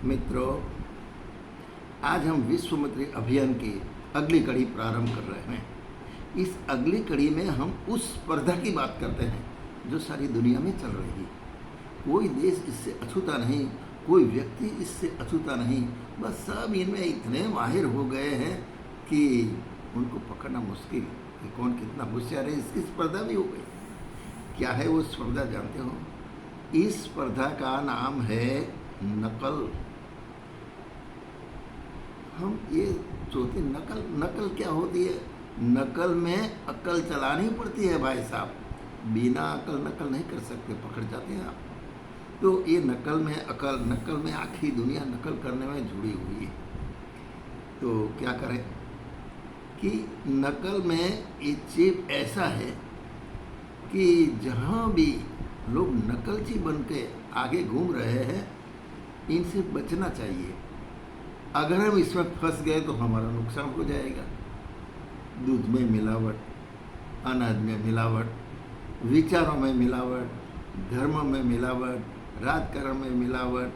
मित्रों, आज हम विश्व मैत्री अभियान की अगली कड़ी प्रारंभ कर रहे हैं। इस अगली कड़ी में हम उस स्पर्धा की बात करते हैं जो सारी दुनिया में चल रही है। कोई देश इससे अछूता नहीं, कोई व्यक्ति इससे अछूता नहीं। बस सब इनमें इतने माहिर हो गए हैं कि उनको पकड़ना मुश्किल कि कौन कितना होशियार है। इसकी स्पर्धा भी हो गई। क्या है वो स्पर्धा जानते हो? इस स्पर्धा का नाम है नकल। हम ये सोचते नकल क्या होती है? नकल में अकल चलानी पड़ती है भाई साहब। बिना अकल नकल नहीं कर सकते, पकड़ जाते हैं आप। तो ये नकल में आखिरी दुनिया नकल करने में जुड़ी हुई है। तो क्या करें कि नकल में ये चेप ऐसा है कि जहाँ भी लोग नकलची बन के आगे घूम रहे हैं, इनसे बचना चाहिए। अगर हम इसमें फंस गए तो हमारा नुकसान हो जाएगा। दूध में मिलावट, अनाज में मिलावट, विचारों में मिलावट, धर्म में मिलावट, राजकारण में मिलावट,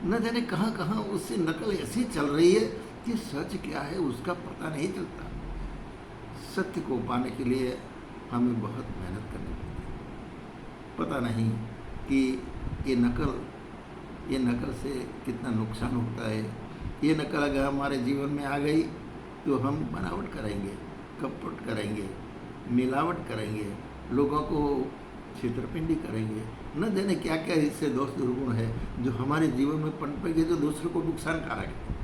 न जाने कहाँ कहाँ उससे नकल ऐसी चल रही है कि सच क्या है उसका पता नहीं चलता। सत्य को पाने के लिए हमें बहुत मेहनत करनी पड़ती है। पता नहीं कि ये नकल से कितना नुकसान होता है। ये नकल अगर हमारे जीवन में आ गई तो हम बनावट करेंगे, कपट करेंगे, मिलावट करेंगे, लोगों को छेतरपिंडी करेंगे, न जाने क्या क्या इससे दोष दुर्गुण है जो हमारे जीवन में पनपेंगे, जो दूसरों को नुकसानकारक है।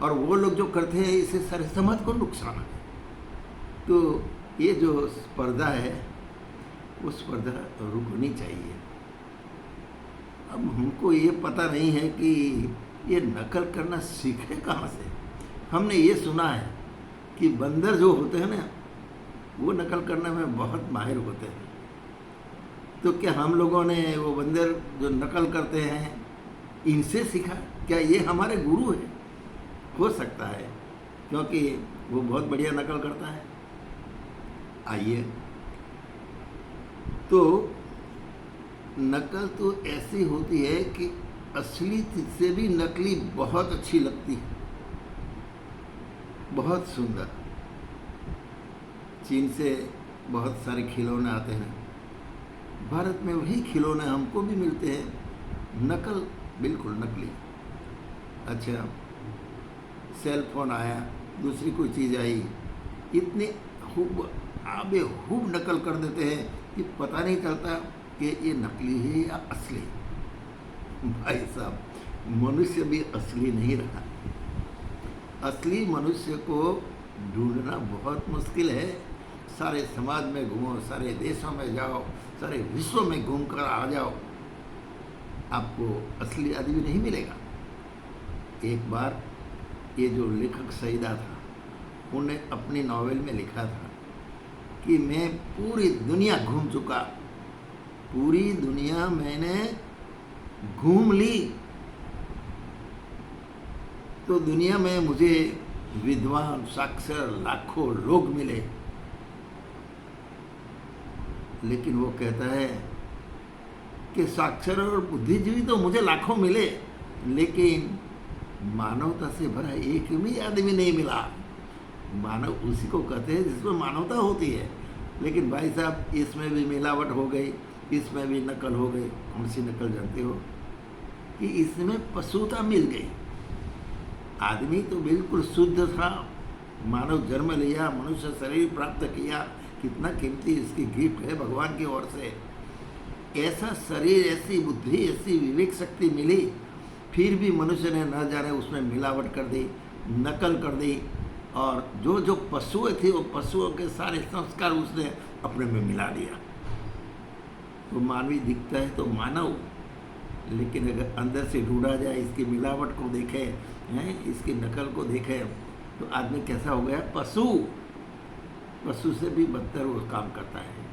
और वो लोग जो करते हैं इससे सारे समाज को नुकसान है। तो ये जो स्पर्धा है वो स्पर्धा रुकनी चाहिए। अब हमको ये पता नहीं है कि ये नकल करना सीखे कहाँ से। हमने ये सुना है कि बंदर जो होते हैं ना, वो नकल करने में बहुत माहिर होते हैं। तो क्या हम लोगों ने वो बंदर जो नकल करते हैं इनसे सीखा? क्या ये हमारे गुरु है? हो सकता है, क्योंकि वो बहुत बढ़िया नकल करता है। आइए, तो नकल तो ऐसी होती है कि असली से भी नकली बहुत अच्छी लगती है, बहुत सुंदर। चीन से बहुत सारे खिलौने आते हैं, भारत में वही खिलौने हमको भी मिलते हैं, नकल, बिल्कुल नकली। अच्छा, सेल फोन आया, दूसरी कोई चीज़ आई, इतने खूब आबेहूब नकल कर देते हैं कि पता नहीं चलता कि ये नकली है या असली। भाई साहब, मनुष्य भी असली नहीं रहा। असली मनुष्य को ढूंढना बहुत मुश्किल है। सारे समाज में घूमो, सारे देशों में जाओ, सारे विश्व में घूमकर आ जाओ, आपको असली आदमी नहीं मिलेगा। एक बार ये जो लेखक सईदा था, उन्हें अपनी नॉवेल में लिखा था कि मैं पूरी दुनिया घूम चुका, पूरी दुनिया मैंने घूम ली, तो दुनिया में मुझे विद्वान साक्षर लाखों लोग मिले, लेकिन वो कहता है कि साक्षर और बुद्धिजीवी तो मुझे लाखों मिले, लेकिन मानवता से भरा एक भी आदमी नहीं मिला। मानव उसी को कहते हैं जिसमें मानवता होती है। लेकिन भाई साहब, इसमें भी मिलावट हो गई, इसमें भी नकल हो गई। कौन सी नकल जानते हो? कि इसमें पशुता मिल गई। आदमी तो बिल्कुल शुद्ध था, मानव जन्म लिया, मनुष्य शरीर प्राप्त किया, कितना कीमती इसकी गिफ्ट है भगवान की ओर से। ऐसा शरीर, ऐसी बुद्धि, ऐसी विवेक शक्ति मिली, फिर भी मनुष्य ने न जाने उसमें मिलावट कर दी, नकल कर दी, और जो जो पशुएं थी वो पशुओं के सारे संस्कार उसने अपने में मिला दिया। तो मानवीय दिखता है तो मानव, लेकिन अगर अंदर से ढूंढा जाए, इसकी मिलावट को देखे, इसकी नकल को देखे, तो आदमी कैसा हो गया? पशु से भी बदतर वो काम करता है।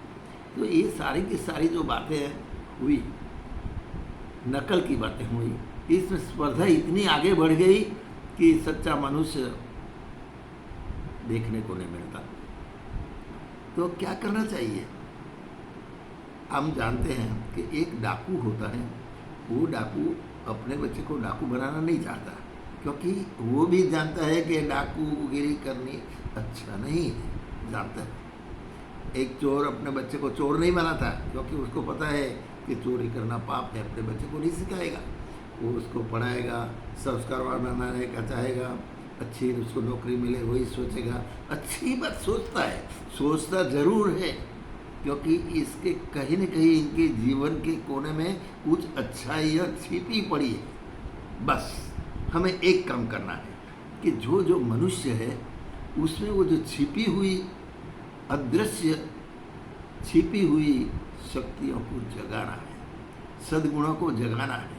तो ये सारी की सारी जो बातें हुई, नकल की बातें हुई, इसमें स्पर्धा इतनी आगे बढ़ गई कि सच्चा मनुष्य देखने को नहीं मिलता। तो क्या करना चाहिए? हम जानते हैं कि एक डाकू होता है, वो डाकू अपने बच्चे को डाकू बनाना नहीं चाहता, क्योंकि वो भी जानता है कि डाकूगिरी करनी अच्छा नहीं है, जानता है। एक चोर अपने बच्चे को चोर नहीं बनाता, क्योंकि उसको पता है कि चोरी करना पाप है, अपने बच्चे को नहीं सिखाएगा। वो उसको पढ़ाएगा, संस्कारवान बनाने का चाहेगा, अच्छी उसको नौकरी मिले वही सोचेगा। अच्छी बात सोचता है, सोचता ज़रूर है, क्योंकि इसके कहीं न कहीं इनके जीवन के कोने में कुछ अच्छाइयाँ छिपी पड़ी है। बस हमें एक काम करना है कि जो जो मनुष्य है उसमें वो जो छिपी हुई अदृश्य छिपी हुई शक्तियों को जगाना है, सद्गुणों को जगाना है।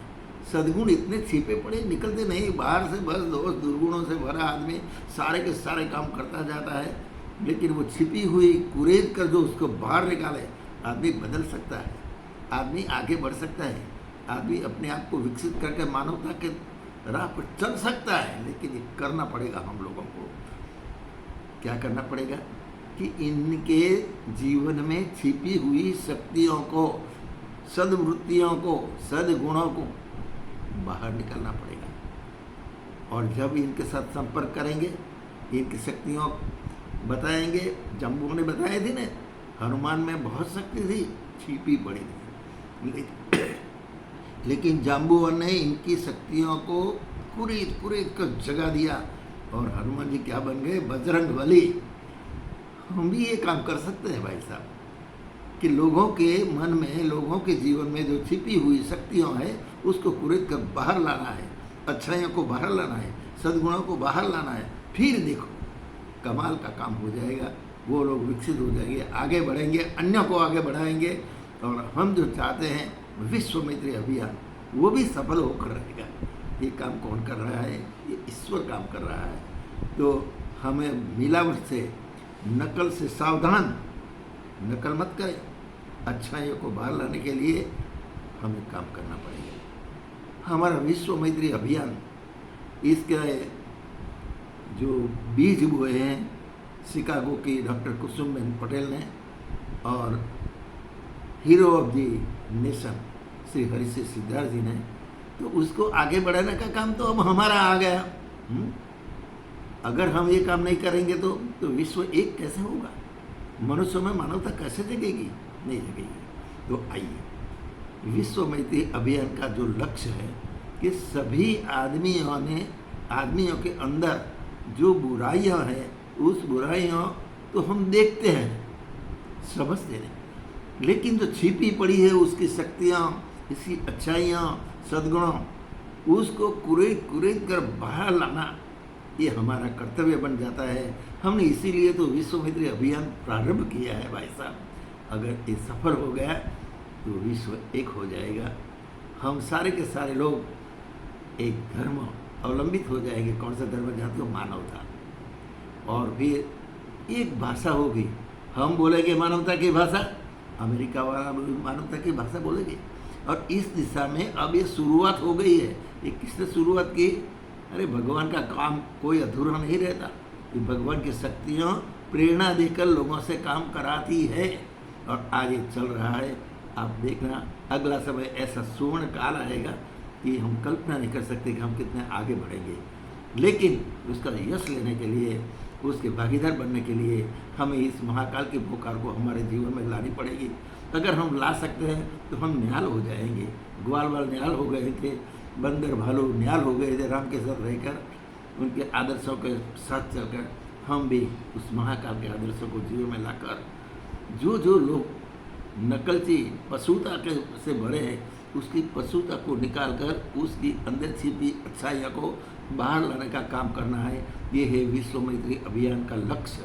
सद्गुण इतने छिपे पड़े, निकलते नहीं बाहर से, बस दोष दुर्गुणों से भरा आदमी सारे के सारे काम करता जाता है, लेकिन वो छिपी हुई कुरेद कर जो उसको बाहर निकाले, आदमी बदल सकता है, आदमी आगे बढ़ सकता है, आदमी अपने आप को विकसित करके मानवता के राह पर चल सकता है। लेकिन ये करना पड़ेगा हम लोगों को। क्या करना पड़ेगा कि इनके जीवन में छिपी हुई शक्तियों को, सद्वृत्तियों को, सद्गुणों को बाहर निकालना पड़ेगा। और जब इनके साथ संपर्क करेंगे, इनकी शक्तियों बताएंगे। जम्बू ने बताए थे ना, हनुमान में बहुत शक्ति थी, छिपी पड़ी थी, लेकिन जाम्बुवन ने इनकी शक्तियों को कुरीद कुरीद कर जगा दिया, और हनुमान जी क्या बन गए? बजरंग बली। हम भी ये काम कर सकते हैं भाई साहब, कि लोगों के मन में, लोगों के जीवन में जो छिपी हुई शक्तियाँ हैं उसको कुरेद कर बाहर लाना है, अच्छाइयों को बाहर लाना है, सद्गुणों को बाहर लाना है। फिर देखो कमाल का काम हो जाएगा, वो लोग विकसित हो जाएंगे, आगे बढ़ेंगे, अन्यों को आगे बढ़ाएंगे, और हम जो चाहते हैं विश्व मैत्री अभियान वो भी सफल होकर रहेगा। ये काम कौन कर रहा है? ये ईश्वर काम कर रहा है। तो हमें मिलावट से, नकल से सावधान, नकल मत करें, अच्छाइयों को बाहर लाने के लिए हमें काम करना पड़ेगा। हमारा विश्व मैत्री अभियान, इसके जो बीज बोए हैं शिकागो की डॉक्टर कुसुमबेन पटेल ने, और hero of the nation Shri Harish Siddharth ji ने, तो उसको आगे बढ़ाने का काम तो अब हमारा आ गया। अगर हम ये काम नहीं करेंगे तो विश्व एक कैसे होगा? मनुष्य में मानवता कैसे जगेगी? नहीं जगेगी। तो आइए, विश्व मैत्री अभियान का जो लक्ष्य है कि सभी आदमियों के अंदर जो बुराइयां हैं, उस बुराइयां तो हम देखते हैं, समझते हैं, लेकिन जो छिपी पड़ी है उसकी शक्तियाँ, इसकी अच्छाइयाँ, सद्गुणों, उसको कुरेद कर बाहर लाना, ये हमारा कर्तव्य बन जाता है। हमने इसीलिए तो विश्व मैत्री अभियान प्रारंभ किया है भाई साहब। अगर ये सफल हो गया तो विश्व एक हो जाएगा, हम सारे के सारे लोग एक धर्म अवलंबित हो जाएंगे। कौन सा धर्म जानते हो? मानवता। और फिर एक भाषा होगी, हम बोलेंगे मानवता की भाषा, अमेरिका वाला मानवता की भाषा बोलेंगे। और इस दिशा में अब ये शुरुआत हो गई है। ये किसने शुरुआत की? अरे भगवान का काम कोई अधूरा नहीं रहता। ये भगवान की शक्तियाँ प्रेरणा देकर लोगों से काम कराती है, और आज ये चल रहा है। आप देखना अगला समय ऐसा सुवर्ण काल आएगा कि हम कल्पना नहीं कर सकते कि हम कितने आगे बढ़ेंगे। लेकिन उसका यश लेने के लिए, उसके भागीदार बनने के लिए हमें इस महाकाल की पुकार को हमारे जीवन में लानी पड़ेगी। अगर हम ला सकते हैं तो हम निहाल हो जाएंगे। ग्वाल वाल निहाल हो गए थे, बंदर भालू निहाल हो गए थे राम के साथ रहकर, उनके आदर्शों के साथ चलकर। हम भी उस महाकाल के आदर्शों को जीवन में लाकर, जो लोग नकलची पशुता के से भरे हैं, उसकी पशुता को निकाल कर उसकी अंदर छिपी अच्छाइयों को बाहर लाने का काम करना है। ये है विश्व मैत्री अभियान का लक्ष्य,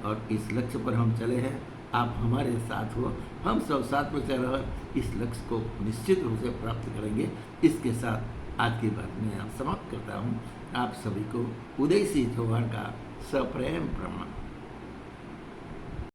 और इस लक्ष्य पर हम चले हैं। आप हमारे साथ हो, हम सब साथ में चल रहे, इस लक्ष्य को निश्चित रूप से प्राप्त करेंगे। इसके साथ आज की बात मैं समाप्त करता हूँ। आप सभी को उदय सिंह चौहान का सप्रेम प्रणाम।